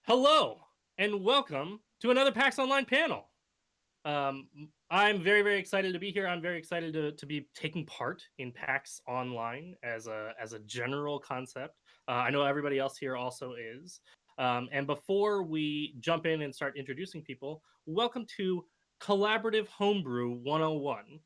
Hello, and welcome to another PAX Online panel. I'm very, very excited to be here. I'm very excited to be taking part in PAX Online as a general concept. I know everybody else here also is. And before we jump in and start introducing people, welcome to Collaborative Homebrew 101.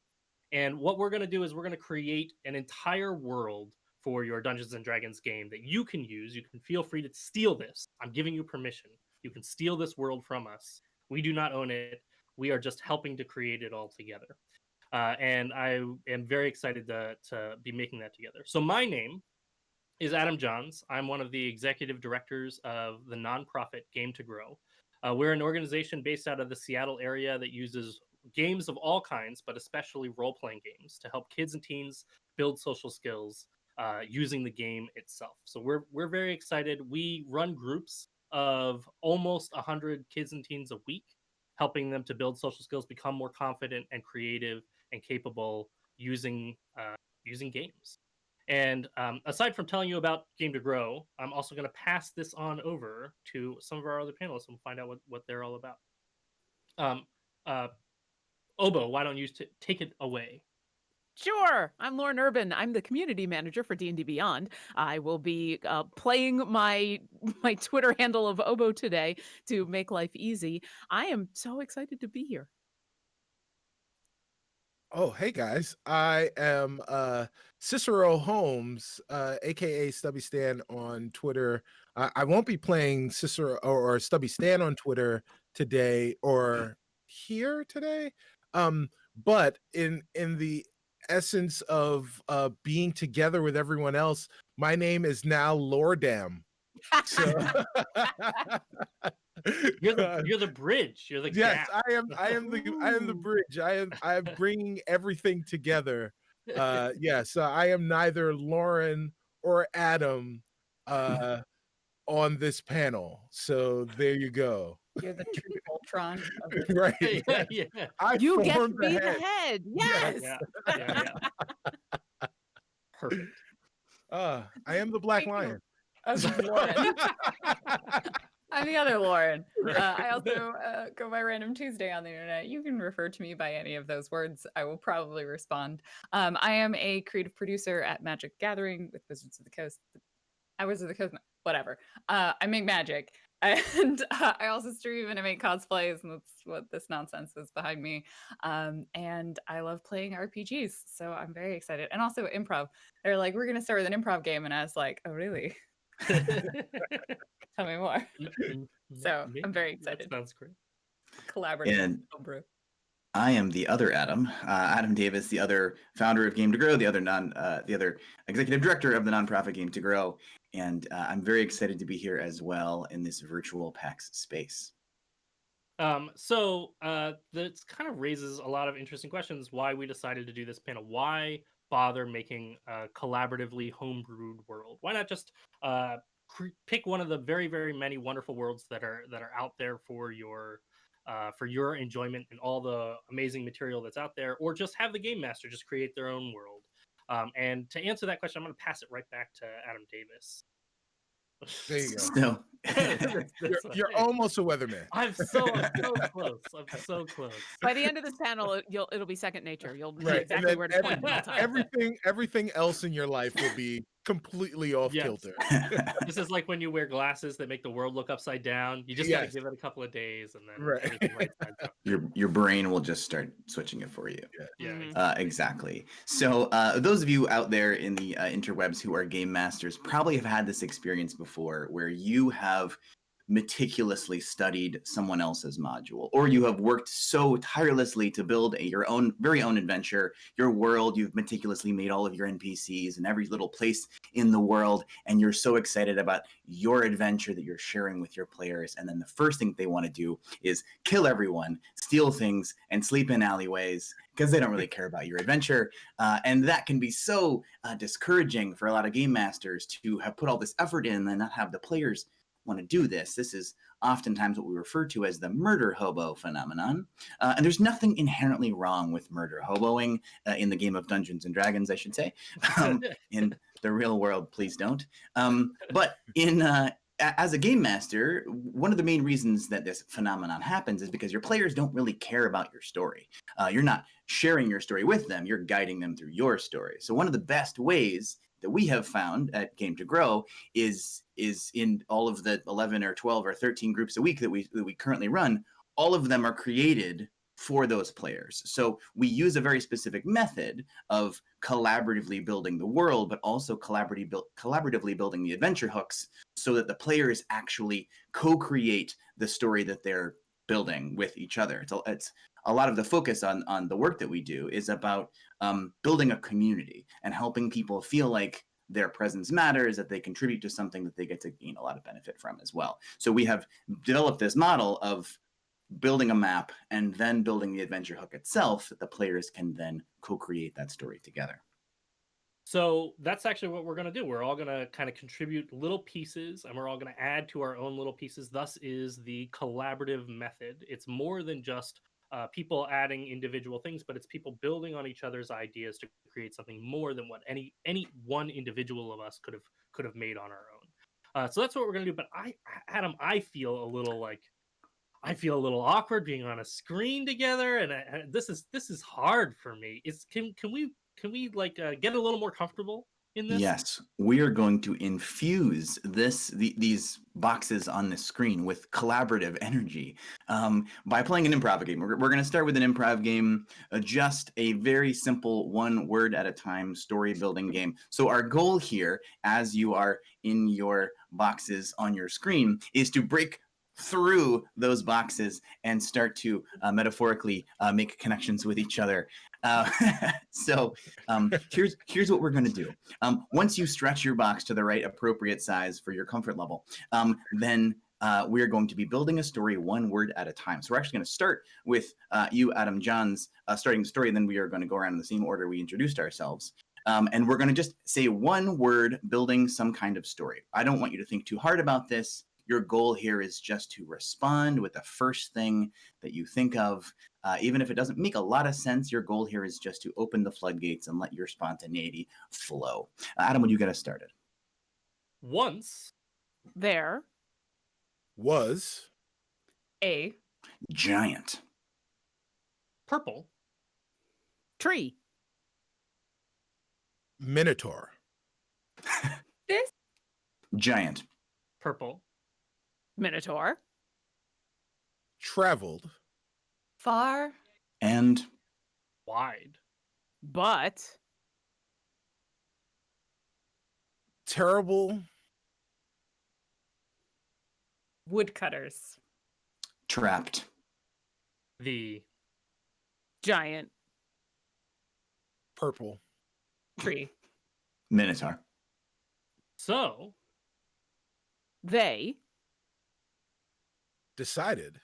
And what we're going to do is we're going to create an entire world for your Dungeons and Dragons game that you can use. You can feel free to steal this. I'm giving you permission. You can steal this world from us. We do not own it. We are just helping to create it all together. And I am very excited to be making that together. So my name is Adam Johns. I'm one of the executive directors of the nonprofit Game to Grow. We're an organization based out of the Seattle area that uses games of all kinds, but especially role-playing games to help kids and teens build social skills using the game itself. So we're very excited. We run groups of almost 100 kids and teens a week, helping them to build social skills, become more confident and creative and capable using games. And aside from telling you about Game to Grow, I'm also going to pass this on over to some of our other panelists and find out what they're all about. Obo, why don't you take it away? Sure. I'm Lauren Urban. I'm the community manager for D&D Beyond. I will be playing my Twitter handle of Obo today to make life easy. I am so excited to be here. Oh, hey guys. I am Cicero Holmes, aka Stubby Stan on Twitter. I won't be playing Cicero or Stubby Stan on Twitter today or here today. But in the essence of being together with everyone else, my name is now Lordam. So you're the bridge. You're the yes, gap. I am the bridge. I am bringing everything together. So I am neither Lauren or Adam on this panel. So there you go. You're the true Voltron. Right. Yeah. You get to be the head. Yes. Yeah. Perfect. I am the Black Lion. Lauren. I'm the other Lauren. I also go by RandomTuesday on the internet. You can refer to me by any of those words. I will probably respond. I am a creative producer at Magic Gathering with Wizards of the Coast. Wizards of the Coast, whatever. I make magic. And I also stream and I make cosplays, and that's what this nonsense is behind me. And I love playing RPGs, so I'm very excited. And also improv. They're like, we're going to start with an improv game. And I was like, oh, really? Tell me more. So I'm very excited. That sounds great. Collaborative and homebrew. I am the other Adam, Adam Davis, the other founder of Game to Grow, the other executive director of the nonprofit Game to Grow, and I'm very excited to be here as well in this virtual PAX space. So this kind of raises a lot of interesting questions. Why we decided to do this panel? Why bother making a collaboratively homebrewed world? Why not just pick one of the very, very many wonderful worlds that are out there for your enjoyment and all the amazing material that's out there, or just have the game master just create their own world? And to answer that question, I'm going to pass it right back to Adam Davis. There you go. So, you're almost a weatherman. I'm so close. I'm so close. By the end of this panel, it'll be second nature. You'll know Right. exactly where to point all the time. Everything else in your life will be completely off kilter. This is like when you wear glasses that make the world look upside down. You just gotta give it a couple of days, and then everything right sides up. Your brain will just start switching it for you. Yeah. Exactly. So those of you out there in the interwebs who are game masters probably have had this experience before, where you have meticulously studied someone else's module, or you have worked so tirelessly to build your very own adventure, your world. You've meticulously made all of your NPCs and every little place in the world, and you're so excited about your adventure that you're sharing with your players, and then the first thing they want to do is kill everyone, steal things, and sleep in alleyways because they don't really care about your adventure. And that can be so discouraging for a lot of game masters to have put all this effort in and then not have the players want to do this. This is oftentimes what we refer to as the Murderhobo phenomenon. And there's nothing inherently wrong with murder hoboing in the game of Dungeons and Dragons, I should say. In the real world, please don't. But in as a game master, one of the main reasons that this phenomenon happens is because your players don't really care about your story. You're not sharing your story with them, you're guiding them through your story. So one of the best ways that we have found at Game to Grow is in all of the 11 or 12 or 13 groups a week that we currently run, all of them are created for those players. So we use a very specific method of collaboratively building the world, but also collaboratively building the adventure hooks so that the players actually co-create the story that they're building with each other. It's a lot of the focus on the work that we do is about building a community and helping people feel like their presence matters, that they contribute to something that they get to gain a lot of benefit from as well. So we have developed this model of building a map and then building the adventure hook itself that the players can then co-create that story together. So that's actually what we're going to do. We're all going to kind of contribute little pieces, and we're all going to add to our own little pieces. Thus is the collaborative method. It's more than just people adding individual things, but it's people building on each other's ideas to create something more than what any one individual of us could have made on our own. So that's what we're going to do. But Adam, I feel a little awkward being on a screen together, and this is hard for me. Can we like get a little more comfortable in this? Yes, we are going to infuse these boxes on the screen with collaborative energy by playing an improv game. We're going to start with an improv game, just a very simple one word at a time story building game. So our goal here, as you are in your boxes on your screen, is to break through those boxes and start to metaphorically make connections with each other. So here's what we're going to do. Once you stretch your box to the right appropriate size for your comfort level, then we're going to be building a story one word at a time. So we're actually going to start with you, Adam Johns, starting the story. Then we are going to go around in the same order we introduced ourselves. And we're going to just say one word, building some kind of story. I don't want you to think too hard about this. Your goal here is just to respond with the first thing that you think of. Even if it doesn't make a lot of sense, your goal here is just to open the floodgates and let your spontaneity flow. Adam, would you get us started? Once There Was A Giant. purple tree. Minotaur. this Giant. purple Minotaur. Traveled. far And wide But Terrible. woodcutters. trapped. the giant. Purple. Tree. Minotaur. so They Decided.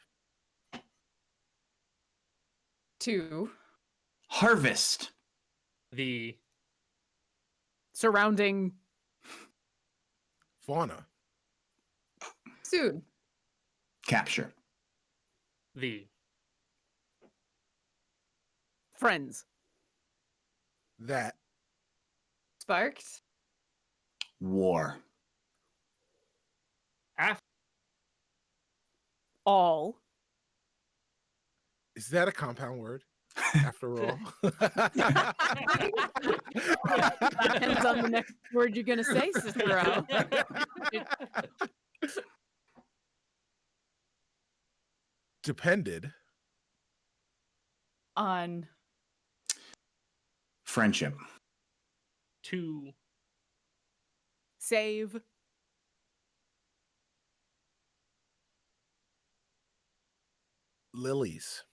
To Harvest. the surrounding Fauna. soon. Capture. the friends. That. Sparked. War. after All. Is that a compound word? After all. Depends on the next word you're gonna say, Cicero. Depended. On Friendship. to Save. Lilies.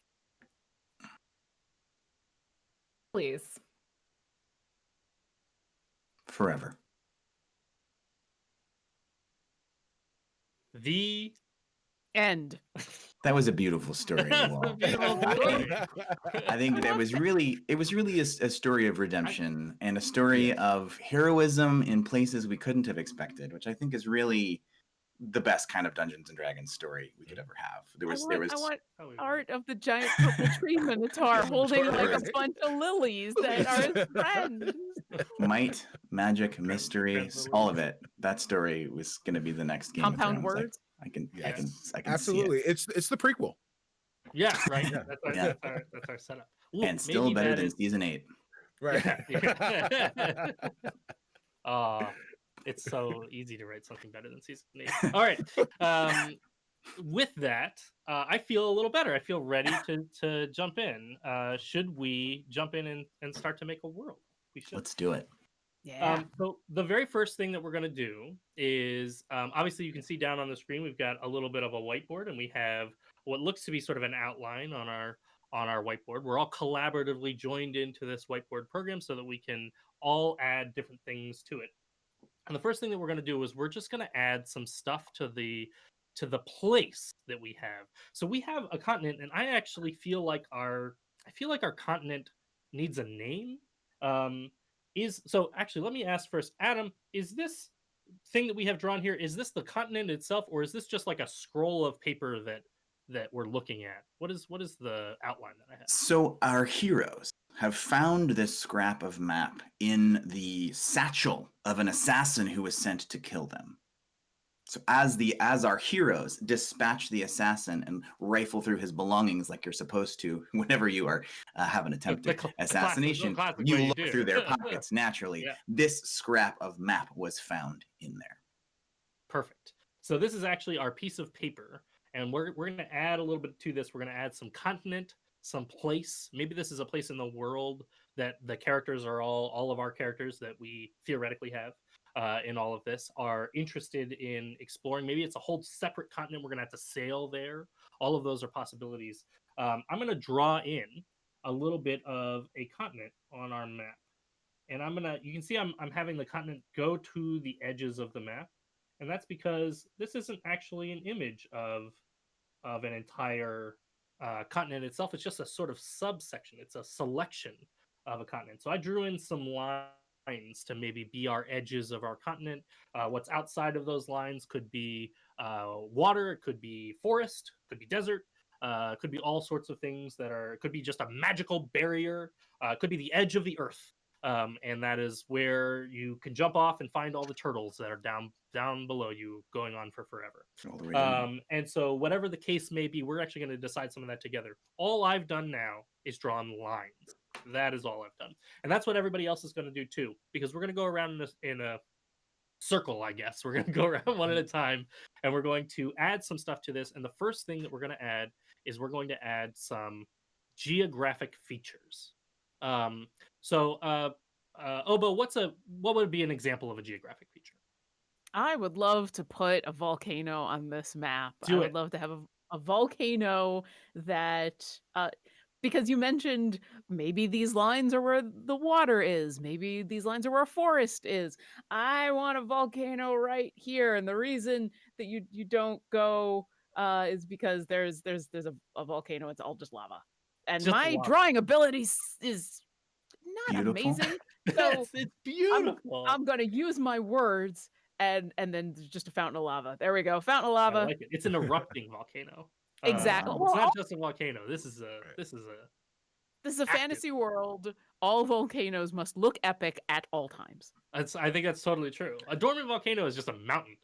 please. Forever. the End. That was a beautiful story. That's Walt. a beautiful story. I think that was really, it was really a story of redemption and a story of heroism in places we couldn't have expected, which I think is really the best kind of Dungeons and Dragons story we could ever have. I want Oh, we art of the giant purple tree minotaur holding like a Right. bunch of lilies that are his friends. might, magic, mystery, all of lilies. it. That story was going to be the next Game Compound of Thrones. words. I can Yes. Absolutely. see it. It's the prequel. Yeah, right. Yeah. That's our setup. Ooh, And still maybe better that than is- season 8. Right. It's so easy to write something better than season 8. All right. With that, I feel a little better. I feel ready to jump in. Should we jump in and start to make a world? We should. Let's do it. Yeah. So the very first thing that we're going to do is obviously you can see down on the screen we've got a little bit of a whiteboard, and we have what looks to be sort of an outline on our whiteboard. We're all collaboratively joined into this whiteboard program so that we can all add different things to it. And the first thing that we're going to do is we're just going to add some stuff to the place that we have. So we have a continent, and I actually feel like our continent needs a name. Actually, let me ask first, Adam, is this thing that we have drawn here, is this the continent itself, or is this just like a scroll of paper that we're looking at? What is the outline that I have? So our heroes have found this scrap of map in the satchel of an assassin who was sent to kill them. So as our heroes dispatch the assassin and rifle through his belongings like you're supposed to whenever you are have an attempted assassination, classic you way you look do. through their pockets naturally. Yeah. This scrap of map was found in there. Perfect. So this is actually our piece of paper, and we're going to add a little bit to this. We're going to add some continent, some place. Maybe this is a place in the world that the characters are all of our characters that we theoretically have in all of this are interested in exploring. Maybe it's a whole separate continent. We're going to have to sail there. All of those are possibilities. I'm going to draw in a little bit of a continent on our map. And you can see I'm having the continent go to the edges of the map. And that's because this isn't actually an image of an entire continent itself. It's just a sort of subsection. It's a selection of a continent. So I drew in some lines to maybe be our edges of our continent. What's outside of those lines could be water, it could be forest, could be desert, could be all sorts of things could be just a magical barrier, could be the edge of the earth. And that is where you can jump off and find all the turtles that are down below you, going on for forever. All the way down. And so whatever the case may be, we're actually going to decide some of that together. All I've done now is drawn lines. That is all I've done. And that's what everybody else is going to do too, because we're going to go around in a circle, I guess. We're going to go around one at a time, and we're going to add some stuff to this. And the first thing that we're going to add is we're going to add some geographic features. Obo, what would be an example of a geographic feature? I would love to put a volcano on this map. Do I would it. love to have a volcano that because you mentioned maybe these lines are where the water is, maybe these lines are where a forest is. I want a volcano right here, and the reason that you don't go is because there's a volcano. It's all just lava, and Just my lava. drawing ability is not Beautiful. amazing. So It's beautiful. I'm gonna use my words, and then there's just a fountain of lava. There we go, fountain of lava. I like it. It's an erupting volcano. Exactly. It's not just a volcano. This is a This is a active. fantasy world. All volcanoes must look epic at all times. I think that's totally true. A dormant volcano is just a mountain.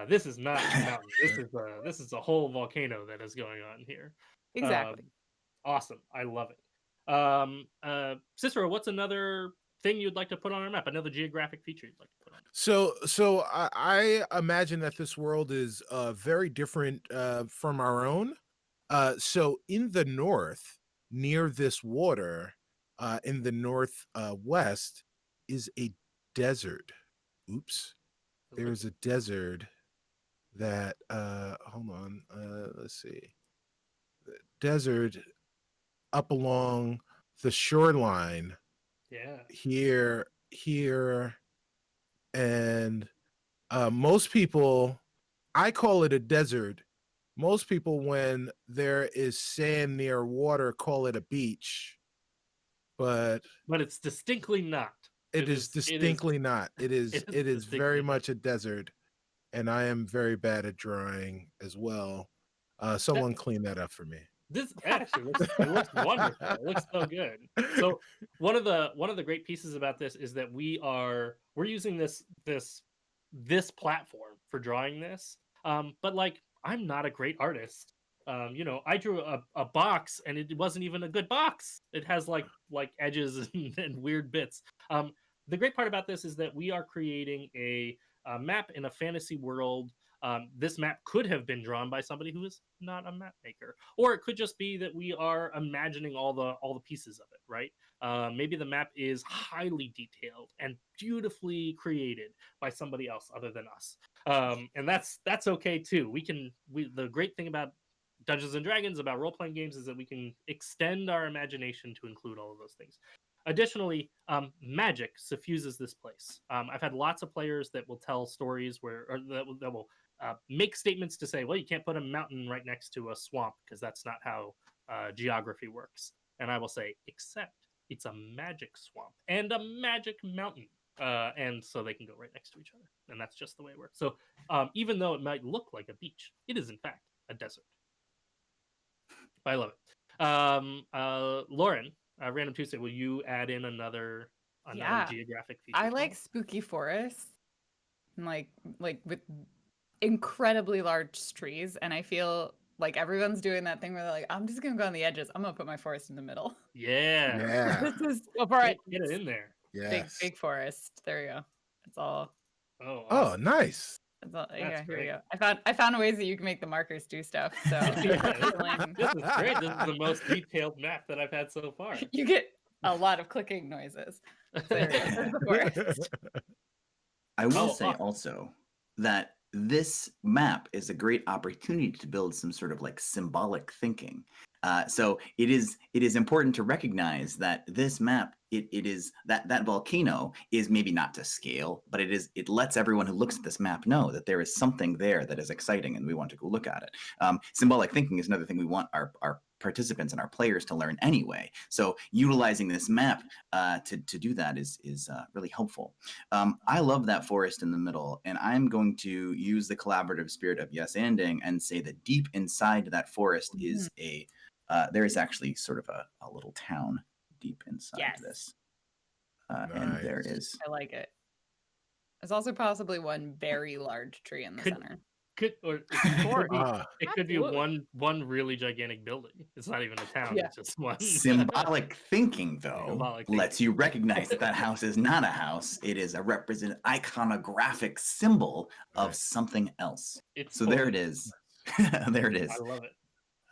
This is not a mountain. This is a whole volcano that is going on here. Exactly. Awesome. I love it. Cicero, what's another thing you'd like to put on our map? Another geographic feature you'd like to put on? So I imagine that this world is very different from our own. So in the north, near this water, in the northwest, is a desert. Oops, there is a desert that. Hold on. Let's see. Desert up along the shoreline. Yeah. Here, and most people, I call it a desert. Most people, when there is sand near water, call it a beach, but it's distinctly not. it is distinctly not. It is very distinctly much a desert, and I am very bad at drawing as well. Someone clean that up for me. This actually looks wonderful. It looks so good. So one of the great pieces about this is that we're using this platform for drawing this. But like, I'm not a great artist. I drew a box and it wasn't even a good box. It has like edges and weird bits. The great part about this is that we are creating a map in a fantasy world. This map could have been drawn by somebody who is not a map maker, or it could just be that we are imagining all the pieces of it, right? Maybe the map is highly detailed and beautifully created by somebody else other than us, and that's okay too. The great thing about Dungeons and Dragons, about role-playing games, is that we can extend our imagination to include all of those things. Additionally, magic suffuses this place. I've had lots of players that will tell stories that will make statements to say, well, you can't put a mountain right next to a swamp because that's not how geography works. And I will say, except it's a magic swamp and a magic mountain. And so they can go right next to each other. And that's just the way it works. So even though it might look like a beach, it is in fact a desert. I love it. Lauren, Random Tuesday, will you add in another Yeah. geographic feature? I like spooky forests, and like with incredibly large trees, and I feel like everyone's doing that thing where they're like, I'm just gonna go on the edges. I'm gonna put my forest in the middle. Yeah. Yeah. This is Go for it. Get it in there. Yes. big forest. There you go. That's all. Oh, Oh, awesome. nice. That's all. That's Yeah, here great. we go. I found ways that you can make the markers do stuff. So Yeah, this is great. This is the most detailed map that I've had so far. you get a lot of clicking noises. So there you go. There's the forest. I will Oh, say awesome. also that this map is a great opportunity to build some sort of like symbolic thinking. So it is important to recognize that this map, it is that volcano is maybe not to scale, but it lets everyone who looks at this map know that there is something there that is exciting and we want to go look at it. Symbolic thinking is another thing we want our participants and our players to learn anyway. So utilizing this map to do that is really helpful. I love that forest in the middle, and I'm going to use the collaborative spirit of yes anding and say that deep inside that forest is there is actually sort of a little town deep inside this. And there is. I like it. There's also possibly one very large tree in the center. It could be one really gigantic building. It's not even a town. Yeah. It's just one. Symbolic thinking, though, lets you recognize that house is not a house. It is a iconographic symbol of something else. So there it is. There it is. I love it.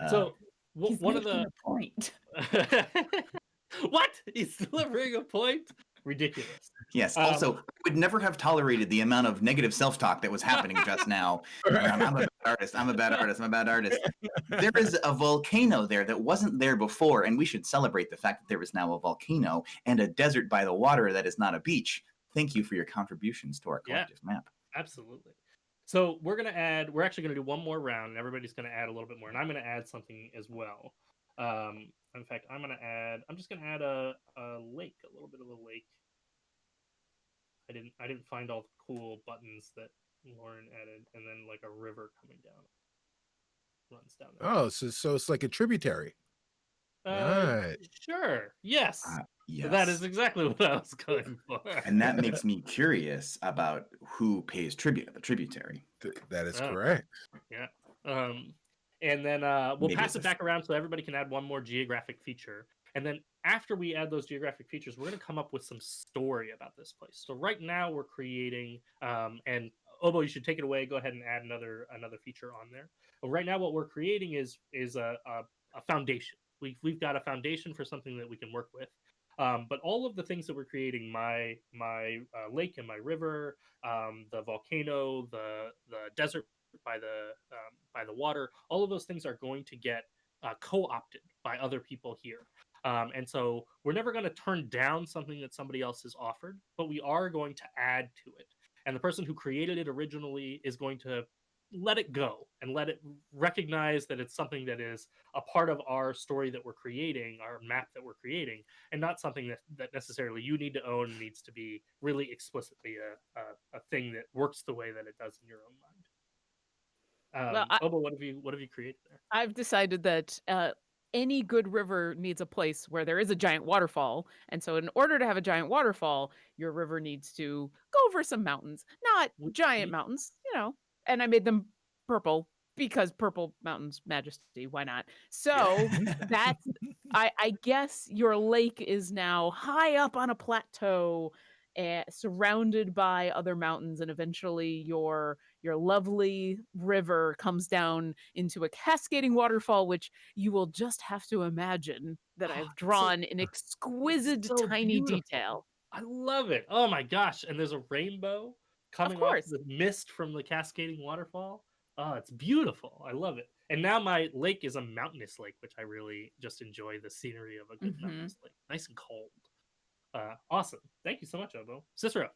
So one of the point. What? He's delivering a point? Ridiculous. Yes. Also, I would never have tolerated the amount of negative self-talk that was happening just now. I'm a bad artist. I'm a bad artist. I'm a bad artist. There is a volcano there that wasn't there before, and we should celebrate the fact that there is now a volcano and a desert by the water that is not a beach. Thank you for your contributions to our collective map. Absolutely. So we're actually going to do one more round, and everybody's going to add a little bit more, and I'm going to add something as well. In fact, I'm just going to add a lake, a little bit of a lake. I didn't find all the cool buttons that Lauren added, and then like a river coming down. Runs down there. Oh, so it's like a tributary. Right. Sure. Yes. Yes. So that is exactly what I was going for. And that makes me curious about who pays tribute at the tributary. That is correct. Yeah. And then we'll pass it back around so everybody can add one more geographic feature. And then after we add those geographic features, we're going to come up with some story about this place. So right now we're creating, and Obo, you should take it away. Go ahead and add another feature on there. But right now what we're creating is a foundation. We've got a foundation for something that we can work with. But all of the things that we're creating, my lake and my river, the volcano, the desert by the water, all of those things are going to get co-opted by other people here. And so we're never going to turn down something that somebody else has offered, but we are going to add to it. And the person who created it originally is going to let it go and let it recognize that it's something that is a part of our story that we're creating, our map that we're creating, and not something that necessarily you need to own, needs to be really explicitly a thing that works the way that it does in your own mind. Well, Obo, what have you created there? I've decided that any good river needs a place where there is a giant waterfall. And so, in order to have a giant waterfall, your river needs to go over some mountains, not Would giant you- mountains, And I made them purple because purple mountains, majesty, why not? So, that's, I guess your lake is now high up on a plateau. Surrounded by other mountains, and eventually your lovely river comes down into a cascading waterfall, which you will just have to imagine that I've drawn in exquisite so tiny beautiful. detail. I love it. Oh my gosh! And there's a rainbow coming off course. the mist from the cascading waterfall. Oh, it's beautiful. I love it. And now my lake is a mountainous lake, which I really just enjoy the scenery of a good mountainous lake. Nice and cold. Awesome. Thank you so much, Obo. Cicero.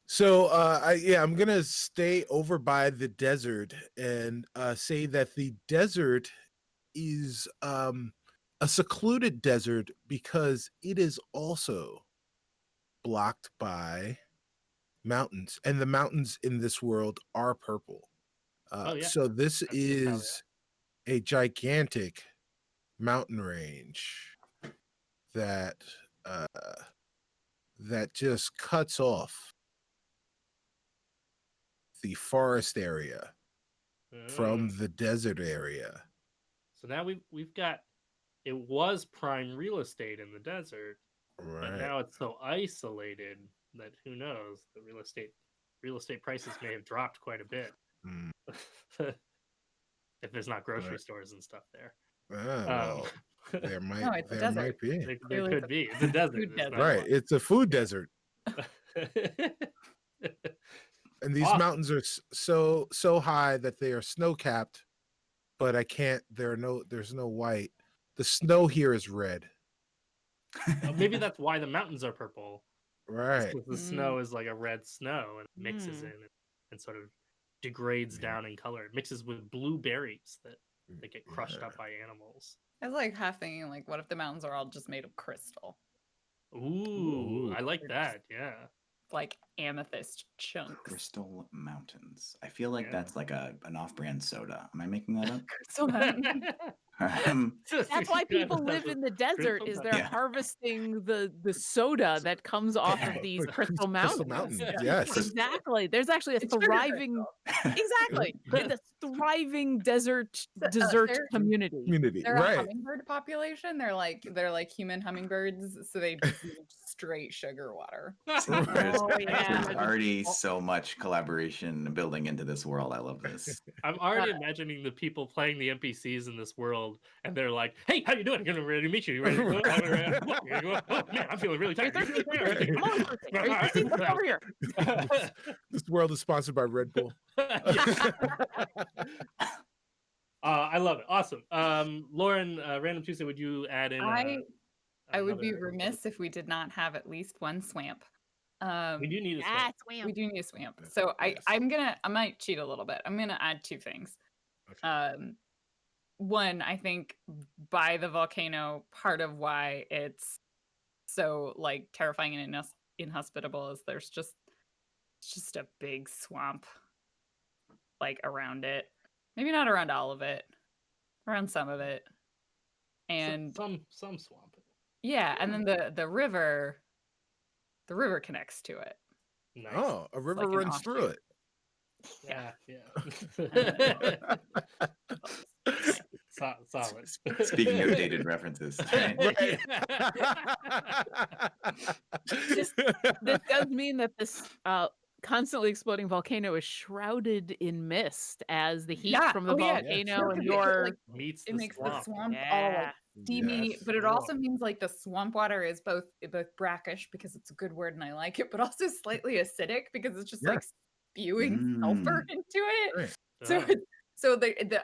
So I'm gonna stay over by the desert and say that the desert is a secluded desert because it is also blocked by mountains, and the mountains in this world are purple. Oh, yeah. So this I've seen how they is a gigantic mountain range that that just cuts off the forest area from the desert area. So now we've got, it was prime real estate in the desert, but Right. now it's so isolated that who knows, the real estate prices may have dropped quite a bit. If there's not grocery stores and stuff there. Well, there might No, it's a there desert. might be. There Clearly could be. It's a desert. food It's desert. not Right. one. It's a food desert. And these Awesome. mountains are so high that they are snow capped, but there's no white. The snow here is red. Maybe that's why the mountains are purple. Right. Because the snow is like a red snow and it mixes in and sort of degrades down in color. It mixes with blueberries that get crushed up by animals. I was like half thinking, like, what if the mountains are all just made of crystal? Ooh, I like that. Yeah. Like amethyst chunks. Crystal Mountains. I feel like Yeah. that's like an off-brand soda. Am I making that up? Crystal mountain. That's why people live in the desert, is they're harvesting the soda that comes off of these crystal mountains. Yes. Exactly. There's actually a thriving exactly. It's a thriving dessert community. They're a Right. hummingbird population. They're like human hummingbirds, so they just need straight sugar water. There's already so much collaboration building into this world. I love this. I'm already imagining the people playing the NPCs in this world, and they're like, "Hey, how you doing? I'm ready to meet you. You ready to go? Oh man, I'm feeling really tired. Are you thirsty? Come over here. This world is sponsored by Red Bull. I love it. Awesome. Lauren, Random Tuesday, would you add in? I would be remiss if we did not have at least one swamp. We do need a swamp. We do need a swamp. So I might cheat a little bit. I'm gonna add two things. Okay. One, I think by the volcano, part of why it's so like terrifying and inhospitable is there's just a big swamp like around it. Maybe not around all of it, around some of it, and some swamp. Yeah, and then the river connects to it. Nice. Oh, a river like an runs through it. Yeah. Solid. Speaking of dated references. Right. This does mean that this constantly exploding volcano is shrouded in mist as the heat from the volcano and it makes the swamp all like steamy, Yes. but it also means like the swamp water is both brackish because it's a good word and I like it, but also slightly acidic because it's just like spewing sulfur into it. Right. So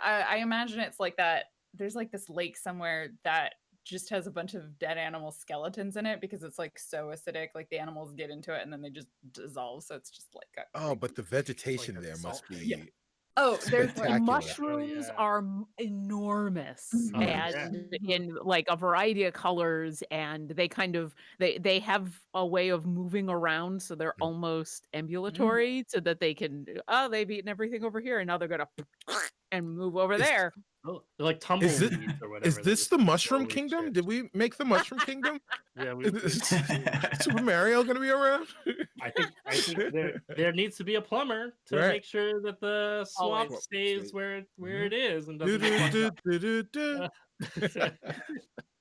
I imagine it's like that. There's like this lake somewhere that just has a bunch of dead animal skeletons in it because it's like so acidic. Like the animals get into it and then they just dissolve. So it's just like but the vegetation like a there must salt. be Oh, there's The like Spectacular. mushrooms yeah. are enormous Mhm. and in like a variety of colors, and they kind of they have a way of moving around, so they're almost ambulatory, so that they can they've eaten everything over here, and now they're gonna and move over Is- there. Oh, they're like Is tumbleweeds this, or whatever. is that this just the Mushroom slowly Kingdom? shift. Did we make the Mushroom Kingdom? Yeah, Is Super Mario gonna be around? I think there needs to be a plumber to Right. make sure that the swamp Always. stays where Mhm. it is and Do, doesn't do, get do, do, do, do. fucked up.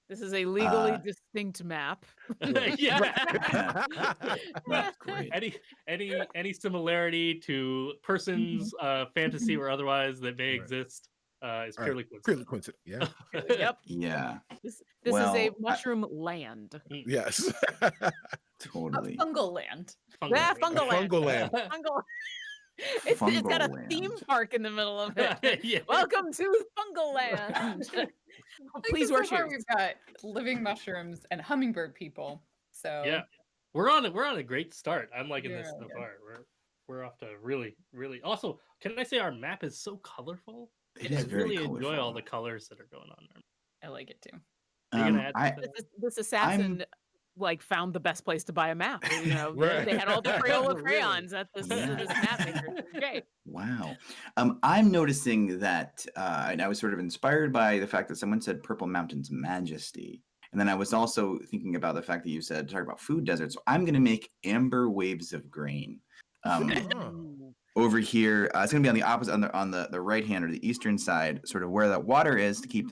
This is a legally Uh, distinct map. Yeah. That's great. Any similarity to persons, fantasy or otherwise that may Right. exist is All right. purely Purely coincidental. coincident. Yeah. Yep. Yeah, This is Well, a I- mushroom land. Yes. totally. fungal land. Yeah, Fungal. fungal land. Fungal land. Fungal. It's got a Fungal theme land. park in the middle of it. Yeah. Welcome to Fungal Land. Please wear so far shoes. we've got living mushrooms and hummingbird people. So Yeah. We're on a great start. I'm liking this Yeah, so yeah. far. We're off to really. Also, can I say our map is so colorful? It I is very really enjoy all colorful. the colors that are going on there. I like it too. Are you gonna add I something? This assassin like found the best place to buy a map. You know, Right. they had all the Crayola Really? crayons at this Yeah. this map maker. Okay. Wow. I'm noticing that, and I was sort of inspired by the fact that someone said Purple Mountain's Majesty. And then I was also thinking about the fact that you said, talk about food deserts. So I'm going to make amber waves of grain. Oh. Over here, it's going to be on the opposite, on the right hand or the eastern side, sort of where that water is to keep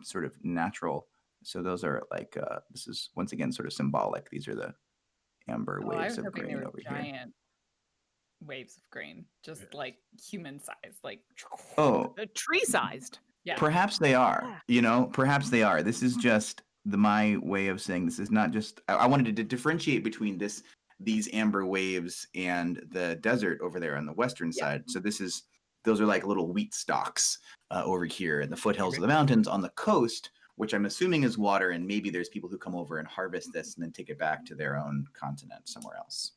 sort of natural. So those are like, this is once again sort of symbolic. These are the amber I waves was of hoping they grain were over here. giant waves of grain, just like human size, like Oh, The tree sized. yeah. perhaps they are. Yeah. Perhaps they are. This is just my way of saying this is not just. I wanted to differentiate between these amber waves and the desert over there on the western side. So those are like little wheat stalks over here in the foothills of the mountains on the coast, which I'm assuming is water, and maybe there's people who come over and harvest this and then take it back to their own continent somewhere else.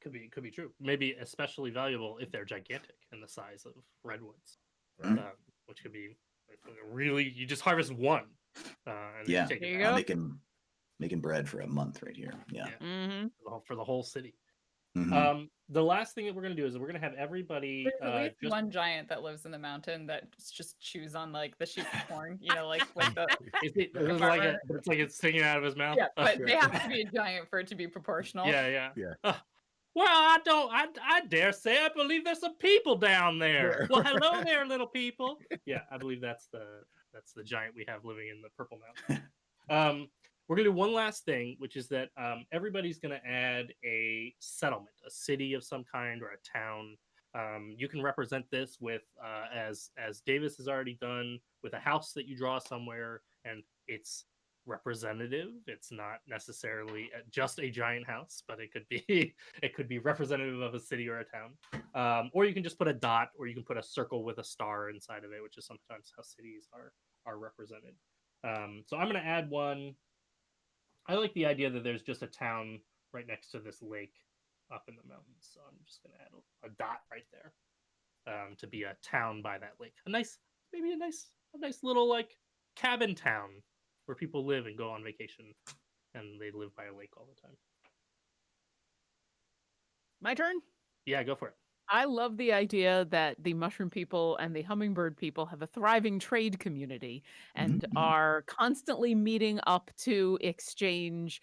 Could be true. Maybe especially valuable if they're gigantic in the size of redwoods, Mhm. which could be really. You just harvest one, and Yeah. then take There it you back go. Making bread for a month right here. Yeah. Mm-hmm. for the whole city. Mhm. The last thing that we're gonna do is we're gonna have everybody There's at least just one giant that lives in the mountain that just chews on like the sheep of corn, like with the it's like it's singing out of his mouth. yeah, but they have to be a giant for it to be proportional. Yeah. Yeah. Well, I dare say I believe there's some people down there. Well, hello there, little people. Yeah, I believe that's the giant we have living in the Purple Mountain. We're gonna do one last thing, which is that everybody's gonna add a settlement, a city of some kind or a town. You can represent this with as Davis has already done, with a house that you draw somewhere, and it's representative. It's not necessarily just a giant house, but it could be representative of a city or a town. Or you can just put a dot, or you can put a circle with a star inside of it, which is sometimes how cities are represented. So I'm going to add one. I like the idea that there's just a town right next to this lake up in the mountains. So I'm just going to add a dot right there to be a town by that lake. Maybe a nice little like cabin town where people live and go on vacation, and they live by a lake all the time. My turn? Yeah, go for it. I love the idea that the mushroom people and the hummingbird people have a thriving trade community and Mhm. are constantly meeting up to exchange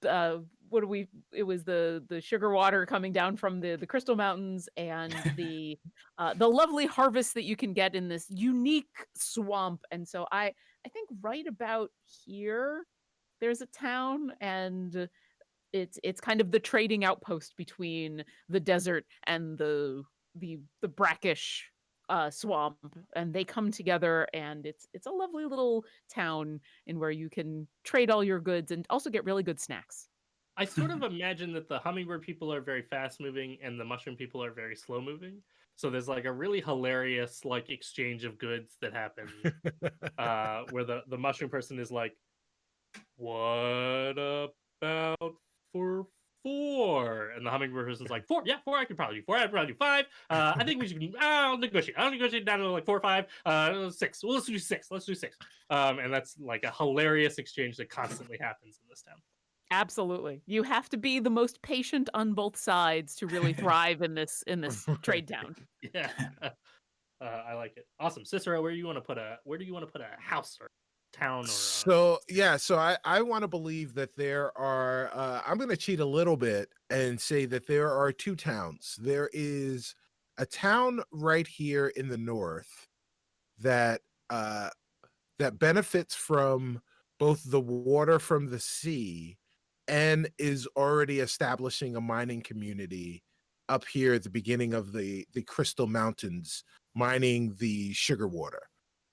it was the sugar water coming down from the crystal mountains and the lovely harvest that you can get in this unique swamp. And so I think right about here there's a town, and it's kind of the trading outpost between the desert and the brackish swamp, and they come together, and it's a lovely little town in where you can trade all your goods and also get really good snacks. I sort of imagine that the hummingbird people are very fast moving and the mushroom people are very slow moving. So there's like a really hilarious like exchange of goods that happen where the mushroom person is like, "What about for 4. And the hummingbird person's like, 4? Yeah, 4 I could probably do. 4 I could probably do. 5. I think we should, I'll negotiate down to like 4 or 5. 6. Well, let's do 6. Let's do 6. And that's like a hilarious exchange that constantly happens in this town. Absolutely. You have to be the most patient on both sides to really thrive in this trade town. Yeah. I like it. Awesome. Cicero, where do you want to put a house or town or So I want to believe that there are I'm going to cheat a little bit and say that there are 2 towns. There is a town right here in the north that that benefits from both the water from the sea and is already establishing a mining community up here at the beginning of the Crystal Mountains, mining the sugar water.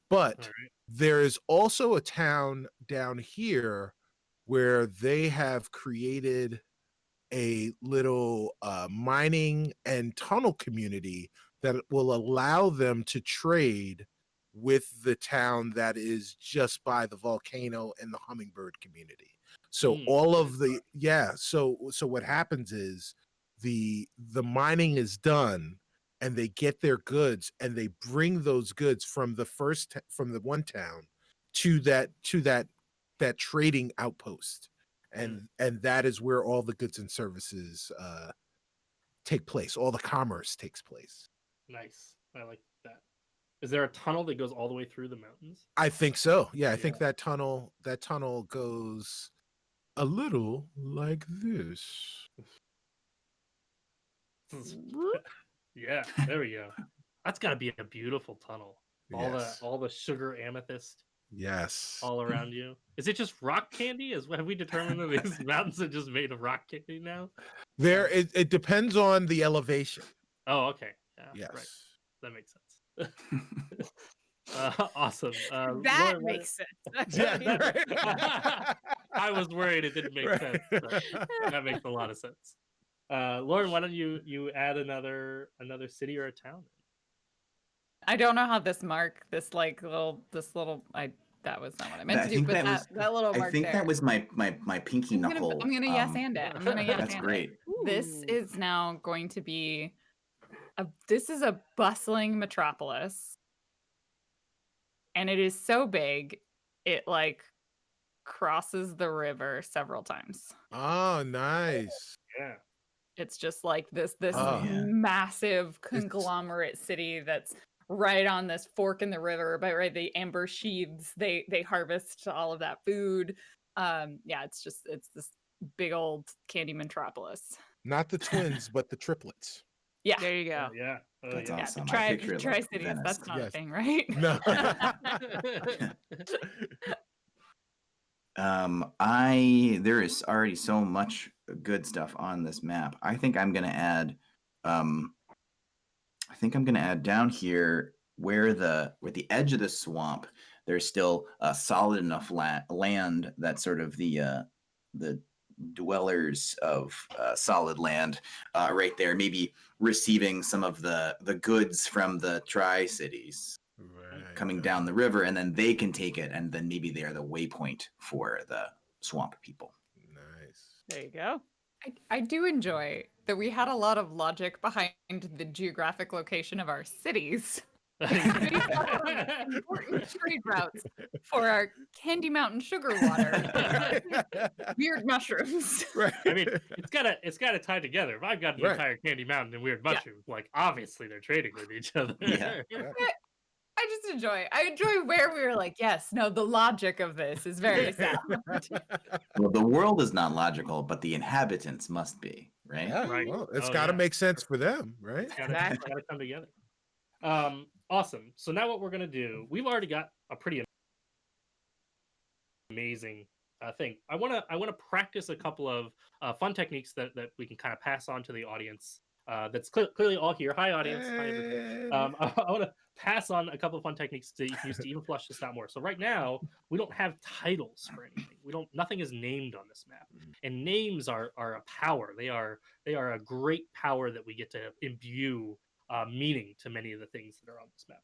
But All right. there is also a town down here where they have created a little mining and tunnel community that will allow them to trade with the town that is just by the volcano and the hummingbird community. So all of the so what happens is the mining is done and they get their goods and they bring those goods from the one town to that trading outpost, and that is where all the goods and services take place. All the commerce takes place. Nice. I like that. Is there a tunnel that goes all the way through the mountains? I think so. Yeah, I think that tunnel goes a little like this. Yeah, there we go. That's got to be a beautiful tunnel. Yes. All the sugar amethyst Yes. all around you. Is it just rock candy? Have we determined that these mountains are just made of rock candy now? It depends on the elevation. Oh, okay. Yeah, Yes. right. That makes sense. Awesome. That Lauren, makes sense. Yeah, right. I was worried it didn't make sense. But that makes a lot of sense. Lauren, why don't you add another city or a town? I don't know how this little that was not what I meant to do, but that little mark I think there. that was my pinky knuckle. I'm gonna yes and it. I'm gonna yes That's and great. it. This is now going to be this is a bustling metropolis. And it is so big, it like crosses the river several times. Oh, nice. Yeah. It's just like this Oh. massive conglomerate city that's right on this fork in the river, by the amber sheaths. They harvest all of that food. It's this big old candy metropolis. Not the twins, but the triplets. Yeah. There you go. Yeah. That's yeah. awesome. I Tri-Cities, picture it like that's Venice. not a Yes. thing, right? No. There is already so much good stuff on this map. I think I'm gonna add down here where the edge of the swamp, there's still a solid enough land that sort of the dwellers of solid land right there, maybe receiving some of the goods from the Tri-Cities coming down the river, and then they can take it, and then maybe they are the waypoint for the swamp people. Nice. There you go. I do enjoy that we had a lot of logic behind the geographic location of our cities. Important trade routes for our Candy Mountain sugar water, weird mushrooms. Right. I mean, it's gotta tie together. If I've got the Right. entire Candy Mountain and weird mushrooms, like obviously they're trading with each other. Yeah. I just enjoy where we were like, yes, no, the logic of this is very sound. Well, the world is not logical, but the inhabitants must be, right? Yeah, Right. well, it's Oh, got to yeah. make sense for them, right? Gotta come together. Awesome. So now what we're gonna do, we've already got a pretty amazing thing. I wanna practice a couple of fun techniques that we can kind of pass on to the audience. That's clearly all here. Hi, audience. Hi, everybody. I want to pass on a couple of fun techniques that you can use to even flush this out more. So right now, we don't have titles for anything. Nothing is named on this map, and names are a power. They are a great power that we get to imbue meaning to many of the things that are on this map,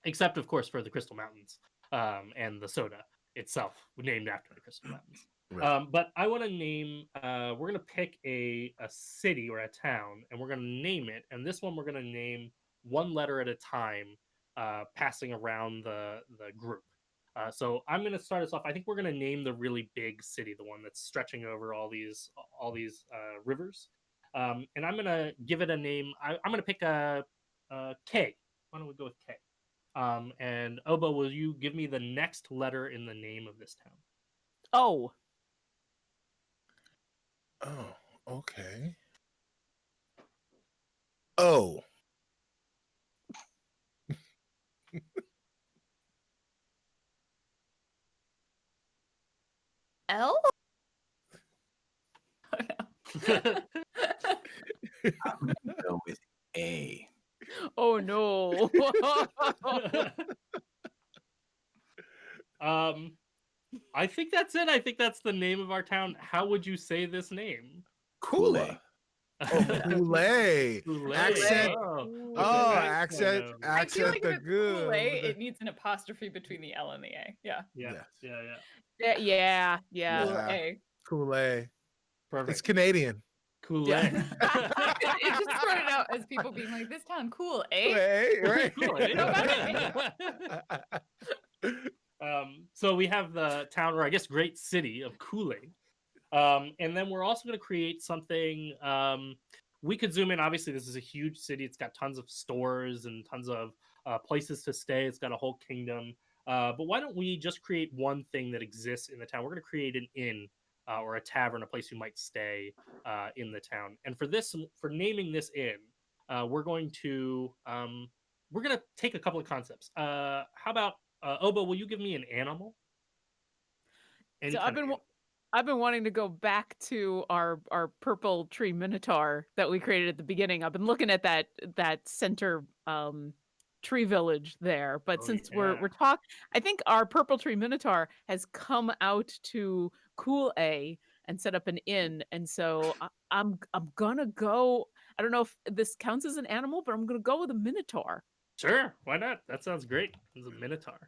except of course for the Crystal Mountains and the soda itself, named after the Crystal Mountains. Right. But I want to name. We're gonna pick a city or a town, and we're gonna name it. And this one we're gonna name one letter at a time, passing around the group. So I'm gonna start us off. I think we're gonna name the really big city, the one that's stretching over all these rivers. And I'm gonna give it a name. I'm gonna pick a K. Why don't we go with K? And Obo, will you give me the next letter in the name of this town? Oh, Oh, okay. Oh, L? I'm gonna go with A. oh no. I think that's it. I think that's the name of our town. How would you say this name? Kula. Oh, Kool-Aid. Kool-Aid. Accent. Oh, Oh, okay. accent. Kool-Aid. I feel Accent like the if it's Kool-Aid, good. it needs an apostrophe between the L and the A. Yeah. Yeah, Yes. yeah, yeah. Yeah, yeah. Yeah. Kool-Aid. Kool-Aid. Perfect. It's Canadian. Kool-Aid. It just started out as people being like, this town cool, eh? Kool-Aid, Kool-Aid. right? So we have the town, or I guess great city of Kool-Aid. And then we're also going to create something. We could zoom in. Obviously, this is a huge city. It's got tons of stores and tons of places to stay. It's got a whole kingdom. But why don't we just create one thing that exists in the town? We're going to create an inn or a tavern, a place you might stay in the town. And for naming this inn, we're going to take a couple of concepts. How about Obo? Will you give me an animal? Any So kind of animal. I've been wanting to go back to our purple tree minotaur that we created at the beginning. I've been looking at that center tree village there, but Oh, since yeah. we're talking, I think our purple tree minotaur has come out to Kool-Aid and set up an inn, and so I'm gonna go. I don't know if this counts as an animal, but I'm gonna go with a minotaur. Sure, why not? That sounds great. It's a minotaur.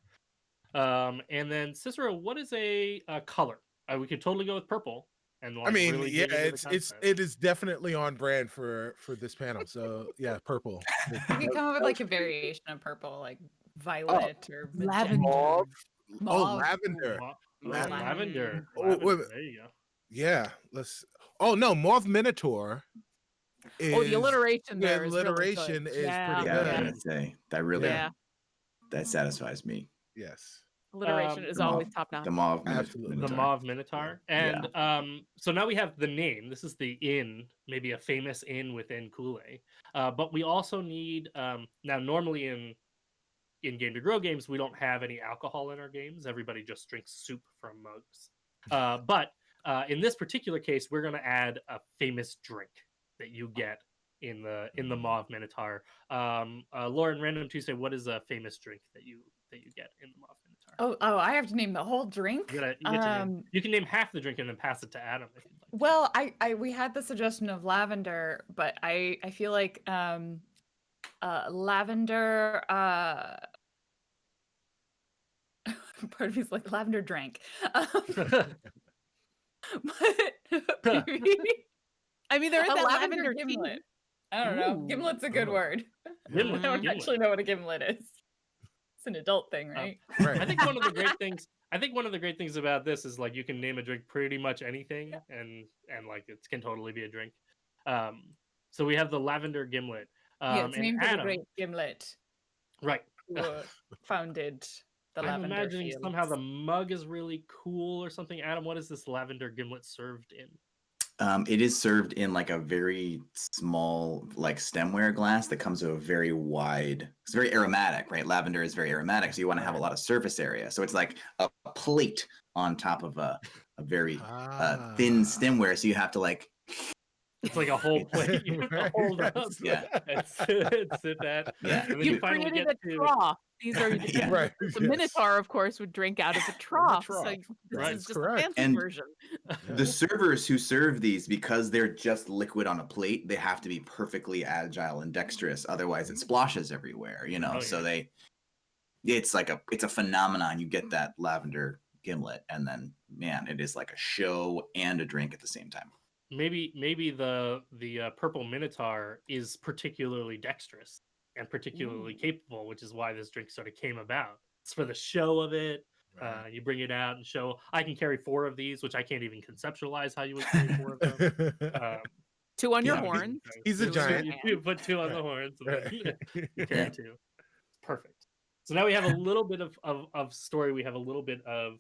And then Cicero, what is a color? We could totally go with purple. And I mean, really yeah, dig into the concept. it is definitely on brand for this panel. So yeah, purple. You can come up with like a variation of purple, like violet or lavender. Mauve. Oh, Mauve. lavender. Lavender. Oh, Lavender. wait. There you go. Yeah, let's. Oh no, Mauve Minotaur. Oh, the alliteration the there is really alliteration good. is Yeah, pretty Yeah, I was good. gonna say that really Yeah. that satisfies me. Yes, Alliteration is The always mauve- top notch. The mauve Absolutely. The minotaur. Mauve Minotaur. And so now we have the name. This is the inn, maybe a famous inn within Kool-Aid. But we also need now normally in Game to Grow games, we don't have any alcohol in our games. Everybody just drinks soup from mugs. But in this particular case, we're going to add a famous drink that you get in the Mauve Minotaur. Lauren, Random Tuesday, what is a famous drink that you get in the Mauve Minotaur? Oh, I have to name the whole drink. You can name half the drink and then pass it to Adam if you'd like. Well, we had the suggestion of lavender, but I feel like lavender part of me's like lavender drank. But maybe I mean, there is a that lavender lavender tea. gimlet. I don't know. Ooh. Gimlet's a good Oh. word. Gimlet, I don't gimlet. actually know what a gimlet is. It's an adult thing, right? right. I think one of the great things. I think one of the great things about this is like you can name a drink pretty much anything, and like it can totally be a drink. So we have the lavender gimlet. Yeah, it's and named for the Adam, great gimlet right? who founded the I'm lavender imagining fields. somehow the mug is really cool or something. Adam, what is this lavender gimlet served in? It is served in like a very small, like stemware glass that comes with a very wide. It's very aromatic, right? Lavender is very aromatic, so you want to have a lot of surface area. So it's like a plate on top of a very thin stemware. So you have to like. It's like a whole plate. You have to hold Right. up Yeah. and sit that. Yeah. And then You you finally created get a to trough. These are Yeah. Right. the yes. Minotaur, of course, would drink out of a trough. So trough. this Right. is just Correct. a fancy And- version. The servers who serve these, because they're just liquid on a plate, they have to be perfectly agile and dexterous. Otherwise, it splashes everywhere. Oh, So yeah. it's a phenomenon. You get that lavender Gimlet, and then man, it is like a show and a drink at the same time. Maybe the purple minotaur is particularly dexterous and particularly capable, which is why this drink sort of came about. It's for the show of it. Right. You bring it out and show. I can carry 4 of these, which I can't even conceptualize how you would carry 4 of them. 2 on your Yeah, horns. He's a giant. You put 2 on the horns and then you carry Yeah. 2. Perfect. So now we have a little bit of story. We have a little bit of